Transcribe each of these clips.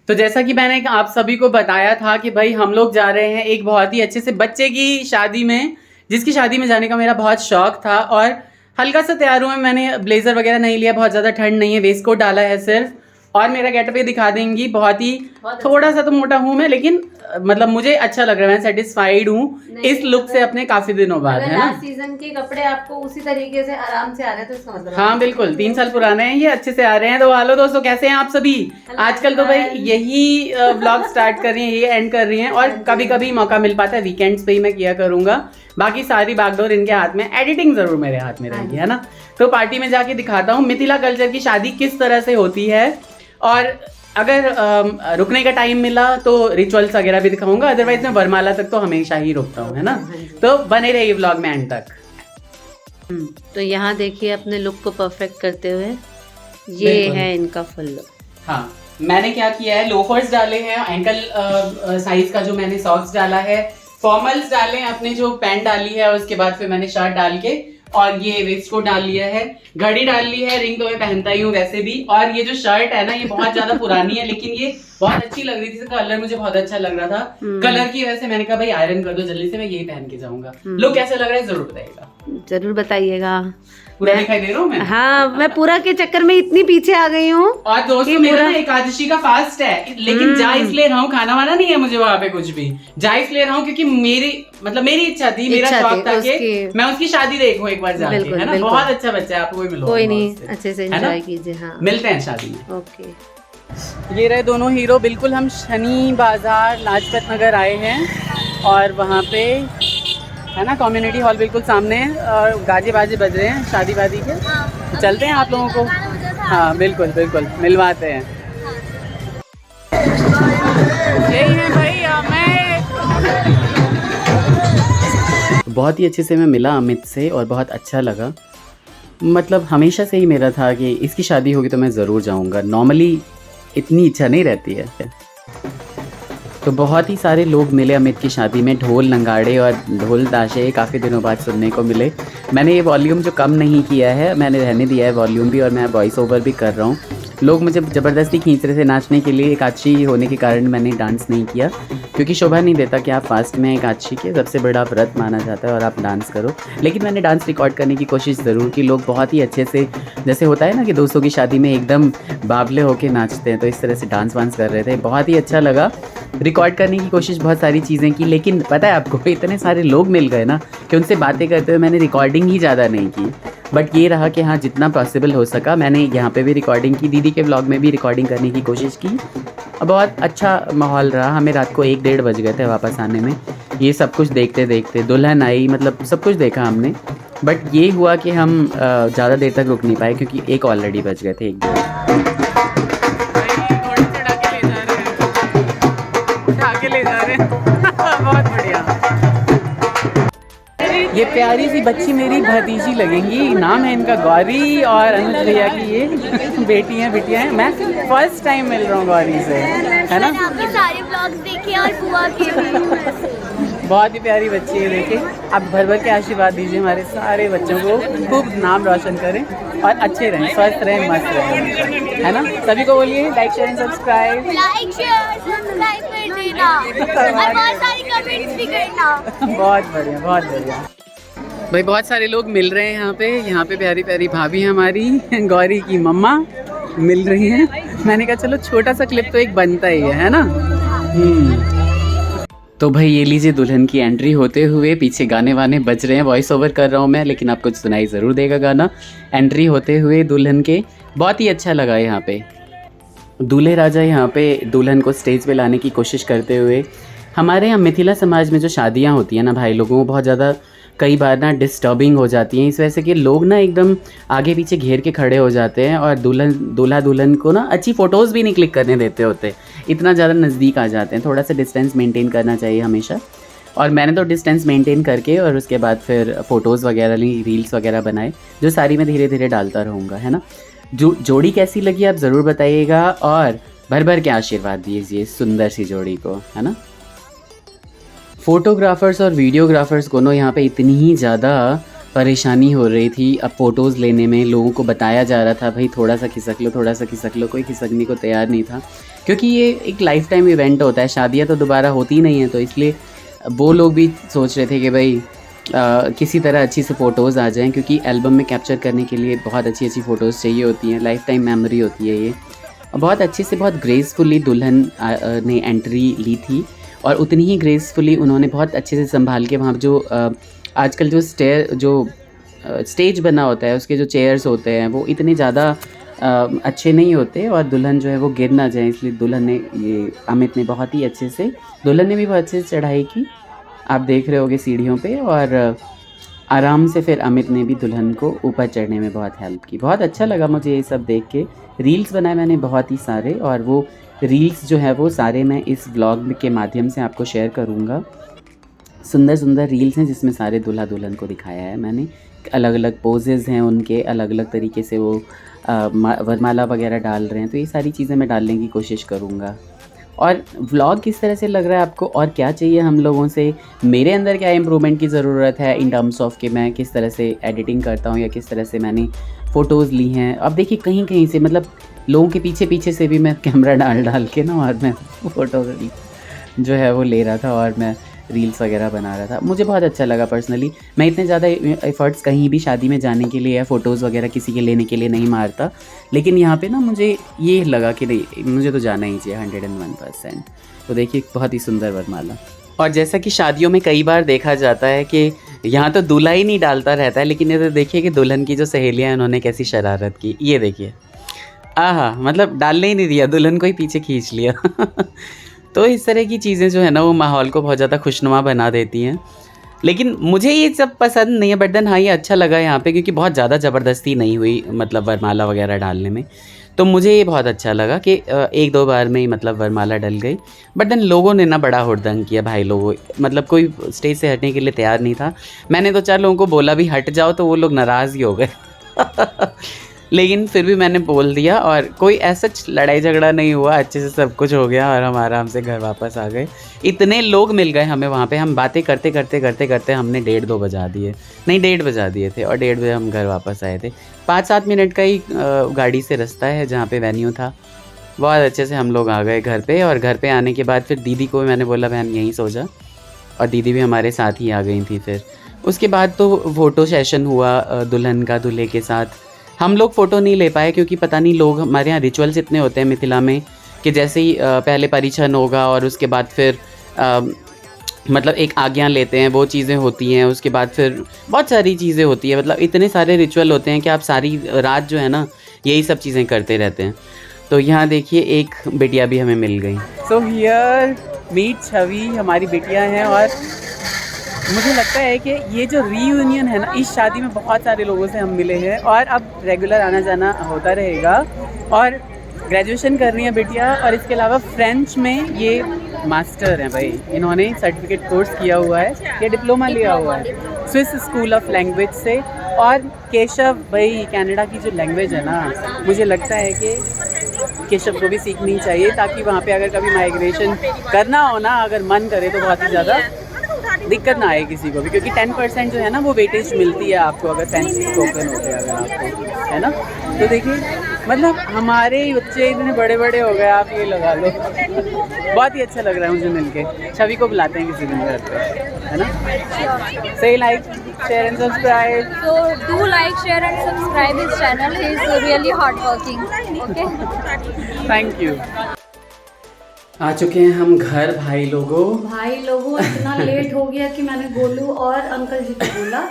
तो जैसा कि मैंने आप सभी को बताया था कि भाई हम लोग जा रहे हैं एक बहुत ही अच्छे से बच्चे की शादी में, जिसकी शादी में जाने का मेरा बहुत शौक था। और हल्का सा तैयार हुआ, मैंने ब्लेजर वगैरह नहीं लिया, बहुत ज़्यादा ठंड नहीं है, वेस्ट कोट डाला है सिर्फ। और मेरा गेटअप ये दिखा देंगी, बहुत ही थोड़ा सा तो मोटा हूँ मैं, लेकिन मतलब मुझे अच्छा लग रहा है, मैं सेटिस्फाइड हूँ इस लुक से अपने काफी दिनों बाद, है ना। सीजन के कपड़े आपको उसी तरीके से आराम से आ रहे हैं तो इसका मतलब हाँ बिल्कुल, 3 साल पुराने हैं ये, अच्छे से आ रहे हैं। तो हेलो दोस्तों, कैसे हैं आप सभी। आजकल तो भाई यही व्लॉग स्टार्ट कर रही हैं, ये एंड कर रही हैं, और कभी कभी मौका मिल पाता है वीकेंड्स पे ही मैं किया करूंगा, बाकी सारी बागडोर इनके हाथ में, एडिटिंग जरूर मेरे हाथ में रहेगी, है ना। तो पार्टी में जाके दिखाता हूँ मिथिला कल्चर की शादी किस तरह से होती है, और अगर रुकने का टाइम मिला तो रिचुअल्स वगैरह भी दिखाऊंगा, अदरवाइज मैं वरमाला तक तो हमेशा ही रुकता हूँ, है ना। तो बने रहिए व्लॉग में एंड तक। तो यहाँ देखिए अपने लुक को परफेक्ट करते हुए, ये है इनका फुल लुक। हाँ, मैंने क्या किया है, लोफर्स डाले हैं, एंकल साइज का जो मैंने सॉक्स डाला है, फॉर्मल्स डाले हैं, अपने जो पैंट डाली है, और उसके बाद फिर मैंने शर्ट डाल के और ये वेस्ट कोट डाल लिया है, घड़ी डाल ली है, रिंग तो मैं पहनता ही हूँ वैसे भी। और ये जो शर्ट है ना, ये बहुत ज्यादा पुरानी है, लेकिन ये बहुत अच्छी लग रही थी, इसका कलर मुझे बहुत अच्छा लग रहा था, कलर की वजह से मैंने कहा भाई आयरन कर दो जल्दी से, मैं यही पहन के जाऊंगा। लुक कैसे लग रहा है जरूर बताइएगा, जरूर बताइएगा। पूरा दिखाई दे रहा हूँ मैं। हाँ, मैं पूरा के चक्कर में इतनी पीछे आ गई हूँ। और दोस्तों मेरा ना एकादशी का फास्ट है, लेकिन जा इसलिए रहा हूँ, खाना वाना नहीं है मुझे वहाँ पे कुछ भी, जा इसलिए रहा हूँ क्योंकि मेरी इच्छा थी, मेरा शौक था कि मैं उसकी शादी देखूं एक बार जाके, है ना। बहुत अच्छा बच्चा है, आपको भी मिलो, कोई नहीं, अच्छे से एंजॉय कीजिए। हाँ, मिलते हैं शादी में। ओके। ये रहे दोनों हीरो, बिल्कुल हम शनि बाजार लाजपत नगर आए हैं, और वहाँ पे है ना कम्युनिटी हॉल बिल्कुल सामने है, और गाजे बाजे बज रहे हैं शादी वादी के। तो चलते हैं आप लोगों को, हाँ बिल्कुल बिल्कुल मिलवाते हैं। यही है भैया मैं। बहुत ही अच्छे से मैं मिला अमित से, और बहुत अच्छा लगा, मतलब हमेशा से ही मेरा था कि इसकी शादी होगी तो मैं ज़रूर जाऊंगा, नॉर्मली इतनी इच्छा नहीं रहती है। तो बहुत ही सारे लोग मिले अमित की शादी में, ढोल नगाड़े और ढोल ताशे काफ़ी दिनों बाद सुनने को मिले। मैंने ये वॉल्यूम जो कम नहीं किया है, मैंने रहने दिया है वॉल्यूम भी, और मैं वॉइस ओवर भी कर रहा हूँ। लोग मुझे ज़बरदस्ती खींच रहे थे नाचने के लिए, एकादशी होने के कारण मैंने डांस नहीं किया, क्योंकि शोभा नहीं देता कि आप फास्ट में एकादशी के सबसे बड़ा व्रत माना जाता है और आप डांस करो। लेकिन मैंने डांस रिकॉर्ड करने की कोशिश ज़रूर की। लोग बहुत ही अच्छे से, जैसे होता है ना कि दोस्तों की शादी में एकदम बावले होके नाचते हैं, तो इस तरह से डांस वांस कर रहे थे, बहुत ही अच्छा लगा। रिकॉर्ड करने की कोशिश बहुत सारी चीज़ें की, लेकिन पता है आपको इतने सारे लोग मिल गए ना कि उनसे बातें करते हुए मैंने रिकॉर्डिंग ही ज़्यादा नहीं की। बट ये रहा कि हाँ, जितना पॉसिबल हो सका मैंने यहाँ पे भी रिकॉर्डिंग की, दीदी के व्लॉग में भी रिकॉर्डिंग करने की कोशिश की। बहुत अच्छा माहौल रहा, हमें रात को 1-1:30 बज गए थे वापस आने में। ये सब कुछ देखते देखते दुल्हन आई, मतलब सब कुछ देखा हमने। बट ये हुआ कि हम ज़्यादा देर तक रुक नहीं पाए, क्योंकि 1 ऑलरेडी बज गए थे, 1-1:30। बहुत बढ़िया। ये प्यारी सी बच्ची मेरी भतीजी लगेंगी, नाम है इनका गौरी, और अनुज भैया की ये बिटियां हैं। मैं फर्स्ट टाइम मिल रहा हूँ गौरी से, है ना। आपके सारे ब्लॉग्स देखे और बुआ के भी। बहुत ही प्यारी बच्ची है, देखिए। आप भर भर के आशीर्वाद दीजिए हमारे सारे बच्चों को, खूब नाम रोशन करें और अच्छे रहें, स्वस्थ रहें, मस्त रहें, है ना। सभी को बोलिए like share and subscribe, like share subscribe कर देना और बहुत सारी कमेंट्स भी करना। बहुत बढ़िया, बहुत बढ़िया भाई। बहुत सारे लोग मिल रहे हैं यहाँ पे प्यारी प्यारी भाभी हमारी, गौरी की मम्मा मिल रही हैं। मैंने कहा चलो छोटा सा क्लिप तो एक बनता ही है ना। तो भाई ये लीजिए दुल्हन की एंट्री होते हुए, पीछे गाने वाने बज रहे हैं, वॉइस ओवर कर रहा हूँ मैं, लेकिन आपको सुनाई ज़रूर देगा गाना। एंट्री होते हुए दुल्हन के बहुत ही अच्छा लगा। यहाँ पे दूल्हे राजा यहाँ पे दुल्हन को स्टेज पे लाने की कोशिश करते हुए। हमारे यहाँ मिथिला समाज में जो शादियाँ होती हैं ना भाई, लोगों को बहुत ज़्यादा कई बार ना डिस्टर्बिंग हो जाती हैं, इस वजह से कि लोग ना एकदम आगे पीछे घेर के खड़े हो जाते हैं, और दूल्हा दुल्हन को ना अच्छी फ़ोटोज़ भी नहीं क्लिक करने देते होते, इतना ज़्यादा नज़दीक आ जाते हैं। थोड़ा सा डिस्टेंस मेंटेन करना चाहिए हमेशा, और मैंने तो डिस्टेंस मेंटेन करके और उसके बाद फिर फ़ोटोज़ वगैरह ली, रील्स वगैरह बनाए, जो सारी मैं धीरे धीरे डालता रहूँगा, है ना। जोड़ी कैसी लगी आप ज़रूर बताइएगा, और भर भर के आशीर्वाद दीजिए सुंदर सी जोड़ी को, है ना। फ़ोटोग्राफ़र्स और वीडियोग्राफ़र्स दोनों यहाँ पे इतनी ही ज़्यादा परेशानी हो रही थी अब फ़ोटोज़ लेने में। लोगों को बताया जा रहा था भाई थोड़ा सा खिसक लो, थोड़ा सा खिसक लो, कोई खिसकने को तैयार नहीं था। क्योंकि ये एक लाइफ टाइम इवेंट होता है, शादियाँ तो दोबारा होती नहीं हैं, तो इसलिए वो लोग भी सोच रहे थे कि भाई किसी तरह अच्छी से फ़ोटोज़ आ जाएं, क्योंकि एल्बम में कैप्चर करने के लिए बहुत अच्छी अच्छी फ़ोटोज़ चाहिए होती हैं, लाइफ टाइम मेमोरी होती है ये। और बहुत अच्छे से, बहुत ग्रेसफुली दुल्हन ने एंट्री ली थी, और उतनी ही ग्रेसफुली उन्होंने बहुत अच्छे से संभाल के वहाँ जो आजकल जो स्टेज बना होता है, उसके जो चेयर्स होते हैं वो इतने ज़्यादा अच्छे नहीं होते, और दुल्हन जो है वो गिर ना जाए, इसलिए दुल्हन ने ये अमित ने बहुत ही अच्छे से, दुल्हन ने भी बहुत अच्छे से चढ़ाई की, आप देख रहे होगे सीढ़ियों पे, और आराम से फिर अमित ने भी दुल्हन को ऊपर चढ़ने में बहुत हेल्प की। बहुत अच्छा लगा मुझे ये सब देख के। रील्स बनाए मैंने बहुत ही सारे, और वो रील्स जो है वो सारे मैं इस व्लॉग के माध्यम से आपको शेयर करूँगा। सुंदर सुंदर रील्स हैं जिसमें सारे दूल्हा दुल्हन को दिखाया है मैंने, अलग अलग पोजेज़ हैं उनके, अलग अलग तरीके से वो वरमाला वगैरह डाल रहे हैं, तो ये सारी चीज़ें मैं डालने की कोशिश करूँगा। और व्लॉग किस तरह से लग रहा है आपको, और क्या चाहिए हम लोगों से, मेरे अंदर क्या इम्प्रूवमेंट की ज़रूरत है इन टर्म्स ऑफ कि मैं किस तरह से एडिटिंग करता हूँ, या किस तरह से मैंने फ़ोटोज़ ली हैं। अब देखिए कहीं कहीं से, मतलब लोगों के पीछे पीछे से भी मैं कैमरा डाल के ना, और मैं फ़ोटो जो है वो ले रहा था, और मैं रील्स वगैरह बना रहा था। मुझे बहुत अच्छा लगा पर्सनली। मैं इतने ज़्यादा एफ़र्ट्स कहीं भी शादी में जाने के लिए या फ़ोटोज़ वगैरह किसी के लेने के लिए नहीं मारता, लेकिन यहाँ पे ना मुझे ये लगा कि नहीं, मुझे तो जाना ही चाहिए 101%। तो देखिए बहुत ही सुंदर वरमाला। और जैसा कि शादियों में कई बार देखा जाता है कि यहाँ तो दूल्हा ही नहीं डालता रहता है, लेकिन ये तो देखिए कि दुल्हन की जो सहेलियाँ हैं उन्होंने कैसी शरारत की। ये देखिए, आहा, मतलब डालने ही नहीं दिया, दुल्हन को ही पीछे खींच लिया। तो इस तरह की चीज़ें जो है ना वो माहौल को बहुत ज़्यादा खुशनुमा बना देती हैं। लेकिन मुझे ये सब पसंद नहीं है, बट देन हाँ ये अच्छा लगा यहाँ पे, क्योंकि बहुत ज़्यादा ज़बरदस्ती नहीं हुई मतलब वरमाला वगैरह डालने में। तो मुझे ये बहुत अच्छा लगा कि एक दो बार में ही मतलब वरमाला डल गई। बट देन लोगों ने ना बड़ा हुड़दंग किया भाई, लोगों मतलब कोई स्टेज से हटने के लिए तैयार नहीं था। मैंने तो 4 लोगों को बोला भी हट जाओ, तो वो लोग नाराज़ ही हो गए। लेकिन फिर भी मैंने बोल दिया, और कोई ऐसा लड़ाई झगड़ा नहीं हुआ, अच्छे से सब कुछ हो गया, और हम आराम से घर वापस आ गए। इतने लोग मिल गए हमें वहाँ पे, हम बातें करते करते हमने 1:30-2 बजा दिए, नहीं 1:30 बजा दिए थे, और 1:30 बजे हम घर वापस आए थे। 5-7 मिनट का ही गाड़ी से रास्ता है जहाँ पे वेन्यू था। बहुत अच्छे से हम लोग आ गए घर पे, और घर पे आने के बाद फिर दीदी को मैंने बोला बहन यहीं सो जा, और दीदी भी हमारे साथ ही आ गई थी। फिर उसके बाद तो फ़ोटो सेशन हुआ दुल्हन का दूल्हे के साथ। हम लोग फ़ोटो नहीं ले पाए, क्योंकि पता नहीं, लोग हमारे यहाँ रिचुअल्स इतने होते हैं मिथिला में कि जैसे ही पहले परिछन होगा, और उसके बाद फिर मतलब एक आज्ञा लेते हैं, वो चीज़ें होती हैं, उसके बाद फिर बहुत सारी चीज़ें होती है, मतलब इतने सारे रिचुअल होते हैं कि आप सारी रात जो है ना यही सब चीज़ें करते रहते हैं। तो यहाँ देखिए एक बिटिया भी हमें मिल गई। सो हियर मीट छवि, हमारी बिटिया हैं, और मुझे लगता है कि ये जो रीयूनियन है ना, इस शादी में बहुत सारे लोगों से हम मिले हैं, और अब रेगुलर आना जाना होता रहेगा। और ग्रेजुएशन कर रही है बिटिया, और इसके अलावा फ्रेंच में ये मास्टर हैं भाई, इन्होंने सर्टिफिकेट कोर्स किया हुआ है, ये डिप्लोमा लिया हुआ है स्विस स्कूल ऑफ लैंग्वेज से। और केशव भाई, कनाडा की जो लैंग्वेज है ना, मुझे लगता है कि केशव को भी सीखनी चाहिए, ताकि वहाँ पे अगर कभी माइग्रेशन करना हो ना, अगर मन करे तो बहुत ही ज़्यादा दिक्कत ना आए किसी को भी, क्योंकि 10% जो है ना वो वेटेज मिलती है आपको अगर फ्रेंच स्पोकन होते हैं, अगर आपको, है ना। तो देखिए मतलब हमारे बच्चे इतने बड़े बड़े हो गए, आप ये लगा लो। बहुत ही अच्छा लग रहा है मुझे मिलके। छवि को बुलाते हैं किसी दिन घर पे, है ना। से like, share and subscribe. So do like, share and subscribe his channel. He is really hardworking. Okay. Thank you. आ चुके हैं हम घर भाई लोगों। इतना लेट हो गया कि मैंने गोलू और अंकल जी को बोला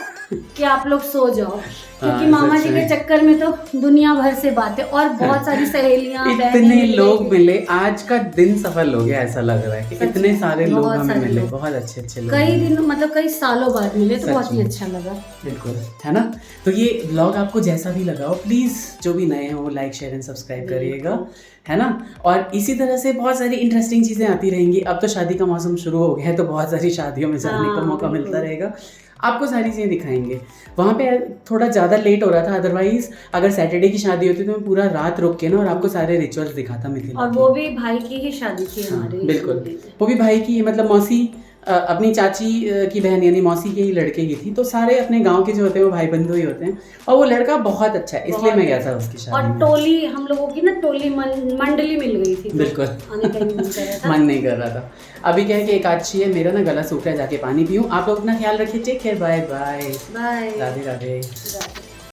कि आप लोग सो जाओ, क्योंकि मामा जी के चक्कर में तो दुनिया भर से बातें, और बहुत सारी सहेलियां, इतने लोग मिले, आज का दिन सफल हो गया, ऐसा लग रहा है कि इतने सारे लोग हमें मिले, बहुत अच्छे अच्छे लोग, कई दिन मतलब कई सालों बाद मिले, तो बहुत ही अच्छा लगा। बिल्कुल, है ना। तो ये व्लॉग आपको जैसा भी लगा हो, प्लीज़ जो भी नए हैं वो लाइक, शेयर एंड सब्सक्राइब करिएगा, है ना। और इसी तरह से बहुत सारी इंटरेस्टिंग चीज़ें आती रहेंगी। अब तो शादी का मौसम शुरू हो गया है, तो बहुत सारी शादियों में जाने का मौका मिलता रहेगा, आपको सारी चीज़ें दिखाएंगे। वहाँ पे थोड़ा ज़्यादा लेट हो रहा था, अदरवाइज अगर सैटरडे की शादी होती तो मैं पूरा रात रुक के ना और आपको सारे रिचुअल्स दिखाता मिथिला। और वो भी भाई की ही शादी थी हमारी। बिल्कुल, वो भी भाई की, मतलब मौसी अपनी चाची की बहन यानी मौसी के ही लड़के की थी, तो सारे अपने गांव के जो होते हैं वो भाई बंधु ही होते हैं, और वो लड़का बहुत अच्छा है, इसलिए मैं गया था उसकी शादी और में। टोली हम लोगों की ना टोली मंडली मिल गई थी, तो बिल्कुल। आने का ही मन कर रहा था। मन नहीं कर रहा था। अभी क्या है कि एकादशी है, मेरा ना गला सूख रहा है, जाके पानी पीऊँ। आप लोग अपना ख्याल रखिए, take care, bye bye, bye. Radhe Radhe. Radhe.